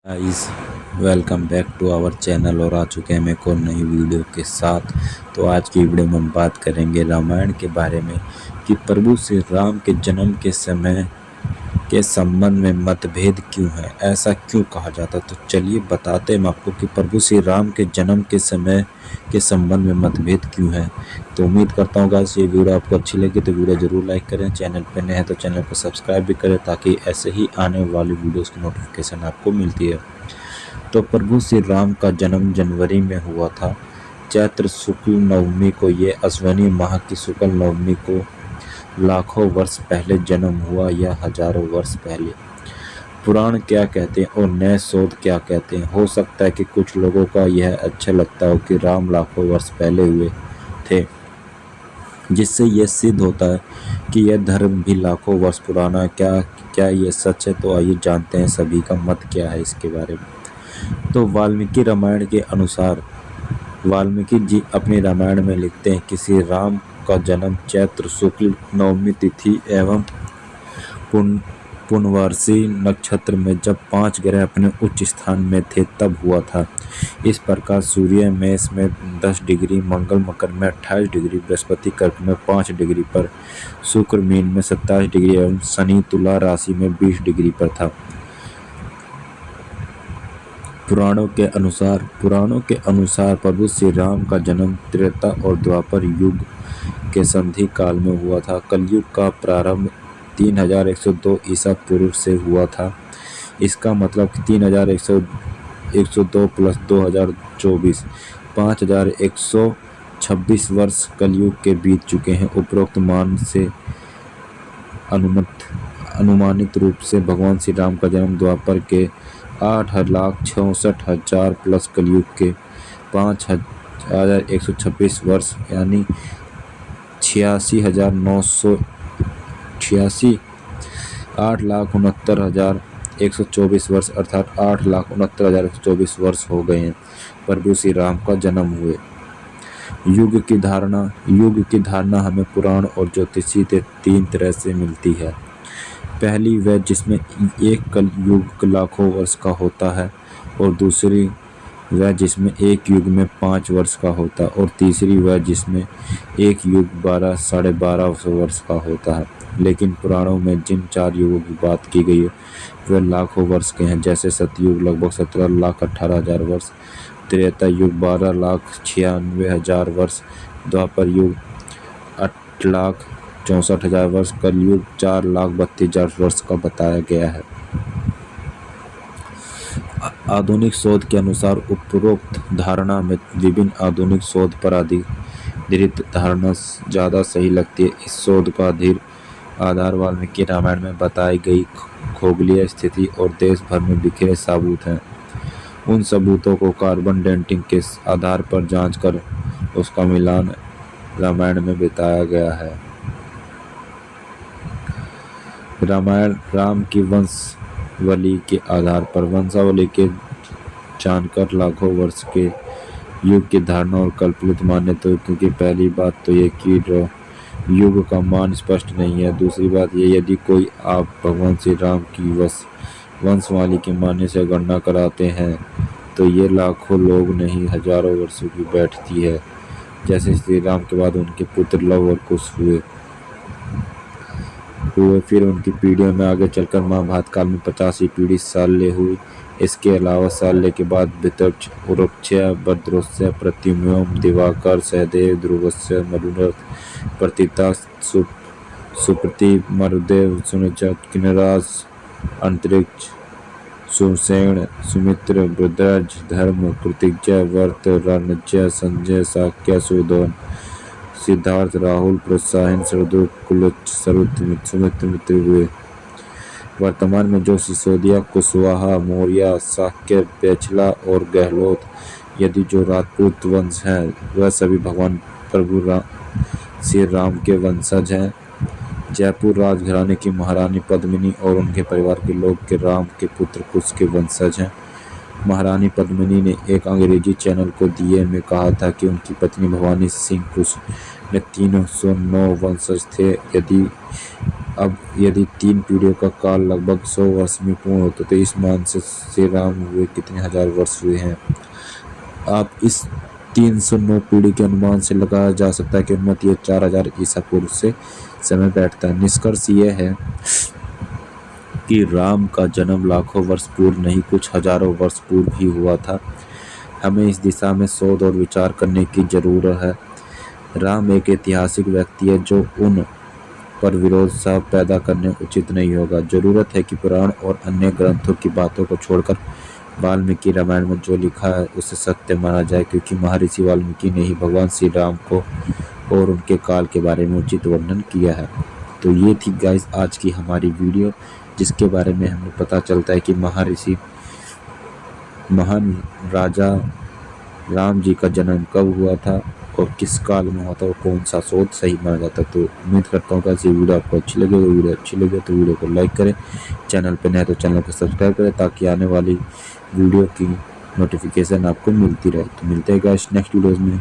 Guys, welcome back to our channel और आ चुके हैं हम एक और नई वीडियो के साथ। तो आज की वीडियो में हम बात करेंगे रामायण के बारे में कि प्रभु श्री राम के जन्म के समय के संबंध में मतभेद क्यों है, ऐसा क्यों कहा जाता। तो चलिए बताते हैं हम आपको कि प्रभु श्री राम के जन्म के समय के संबंध में मतभेद क्यों है। तो उम्मीद करता हूँ गाइस ये वीडियो आपको अच्छी लगी तो वीडियो ज़रूर लाइक करें, चैनल पर नए हैं तो चैनल को सब्सक्राइब भी करें ताकि ऐसे ही आने वाली वीडियोस की नोटिफिकेशन आपको मिलती है। तो प्रभु श्री राम का जन्म जनवरी में हुआ था, चैत्र शुक्ल नवमी को। ये अश्विनी माह की शुक्ल नवमी को लाखों वर्ष पहले जन्म हुआ या हजारों वर्ष पहले। पुराण क्या कहते हैं और नए शोध क्या कहते हैं। हो सकता है कि कुछ लोगों का यह अच्छा लगता हो कि राम लाखों वर्ष पहले हुए थे, जिससे यह सिद्ध होता है कि यह धर्म भी लाखों वर्ष पुराना है। क्या यह सच है? तो आइए जानते हैं सभी का मत क्या है इसके बारे में। तो वाल्मीकि रामायण के अनुसार वाल्मीकि जी अपने रामायण में लिखते हैं कि श्री राम का जन्म चैत्र शुक्ल नवमी तिथि एवं पुनर्वसु नक्षत्र में जब 5 ग्रह अपने उच्च स्थान में थे तब हुआ था। इस प्रकार सूर्य मेष में 10 डिग्री, मंगल मकर में 28 डिग्री, बृहस्पति कर्क में 5 डिग्री पर, शुक्र मीन में 27 डिग्री एवं शनि तुला राशि में 20 डिग्री पर था। पुराणों के अनुसार प्रभु श्री राम का जन्म त्रेता और द्वापर युग के संधि काल में हुआ था। कलयुग का प्रारंभ 3102 ईसा पूर्व से हुआ था। इसका मतलब 3102 प्लस 2024 5126 वर्ष कलयुग के बीत चुके हैं। उपरोक्त मान से अनुमानित रूप से भगवान श्री राम का जन्म द्वापर के 8,66,000 प्लस कलयुग के 5,126 वर्ष यानी 8,69,124 वर्ष अर्थात 8,69,124 वर्ष हो गए हैं प्रभु श्री राम का जन्म हुए। युग की धारणा हमें पुराण और ज्योतिषी से 3 तरह से मिलती है। पहली वह जिसमें एक कलयुग लाखों वर्ष का होता है, और दूसरी वह जिसमें एक युग में 5 वर्ष का होता है, और तीसरी वह जिसमें एक युग 12,500 वर्ष का होता है। लेकिन पुराणों में जिन 4 युगों की बात की गई है वह लाखों वर्ष के हैं, जैसे सतयुग लगभग 17,18,000 वर्ष, त्रेता युग 12,96,000 वर्ष, द्वापर युग 8,64,000 वर्ष, कलयुग 4,32,000 वर्ष का बताया गया है। आधुनिक शोध के अनुसार उपरोक्त धारणा में विभिन्न आधुनिक शोध पर आधारित धारणा ज़्यादा सही लगती है। इस शोध का आधार वाल्मीकि रामायण में बताई गई खगोलीय स्थिति और देश भर में बिखरे सबूत हैं। उन सबूतों को कार्बन डेटिंग के आधार पर जांचकर उसका मिलान रामायण में बताया गया है। रामायण राम की वंशावली के आधार पर वंशावली के जानकर लाखों वर्ष के युग की धारणा और कल्पित मान्यता। क्योंकि पहली बात तो ये कि युग का मान स्पष्ट नहीं है। दूसरी बात ये, यदि कोई आप भगवान श्री राम की वंशावली के मान्य से गणना कराते हैं तो ये लाखों लोग नहीं हजारों वर्षों की बैठती है। जैसे श्री राम के बाद उनके पुत्र लव और कुश हुए, फिर उनकी पीढ़ियों में आगे चलकर महाभारत काल में 85 पीढ़ी साल्य हुई। इसके अलावा साल्य के बाद वितर्क्ष, उरुक्ष्य, भद्रोस्य, प्रत्युम्न, दिवाकर, सहदेव, ध्रुवस्य, मरुनर्थ, प्रतीता, सुप्रति, मरुदेव, सुनचक, किन्नराज, अंतरिक्ष, सुसेन, सुमित्र, बृहद्रथ, धर्म, कृतिज्ञ, वर्त, रणज्य, संजय, शाक्य, सुदोन, सिद्धार्थ, राहुल, प्रोत्साहन, शरदुल, कुलच, सुमित्र मित्र हुए। वर्तमान में जो सिसोदिया, कुशवाहा, मौर्य, शाक्य, पेचला और गहलोत यदि जो राजपूत वंश हैं वह सभी भगवान प्रभु श्री राम के वंशज हैं। जयपुर राजघराने की महारानी पद्मिनी और उनके परिवार के लोग के राम के पुत्र कुश के वंशज हैं। महारानी पद्मिनी ने एक अंग्रेजी चैनल को दिए में कहा था कि उनकी पत्नी भवानी सिंह कुश ने 309 वंशज थे। यदि अब यदि 3 पीढ़ियों का काल लगभग 100 वर्ष में पूर्ण होता तो इस मान से श्री राम हुए कितने हजार वर्ष हुए हैं। आप इस 309 पीढ़ी के अनुमान से लगाया जा सकता है कि उन्नत ये 4000 ईसा पूर्व से समय बैठता है। निष्कर्ष यह है कि राम का जन्म लाखों वर्ष पूर्व नहीं कुछ हजारों वर्ष पूर्व ही हुआ था। हमें इस दिशा में शोध और विचार करने की जरूरत है। राम एक ऐतिहासिक व्यक्ति है जो उन पर विरोध सा पैदा करने उचित नहीं होगा। जरूरत है कि पुराण और अन्य ग्रंथों की बातों को छोड़कर वाल्मीकि रामायण में जो लिखा है उसे सत्य माना जाए, क्योंकि महर्षि वाल्मीकि ने ही भगवान श्री राम को और उनके काल के बारे में उचित वर्णन किया है। तो ये थी गाइस आज की हमारी वीडियो, जिसके बारे में हमें पता चलता है कि महान राजा राम जी का जन्म कब हुआ था और किस काल में हुआ था और कौन सा शोध सही माना जाता। तो उम्मीद करता हूँ कि ऐसी वीडियो आपको अच्छी लगे। वीडियो अच्छी लगे तो वीडियो को लाइक करें, चैनल पर नए तो चैनल को सब्सक्राइब करें ताकि आने वाली वीडियो की नोटिफिकेशन आपको मिलती रहे। तो मिलते हैं गाइस नेक्स्ट वीडियोज़ में।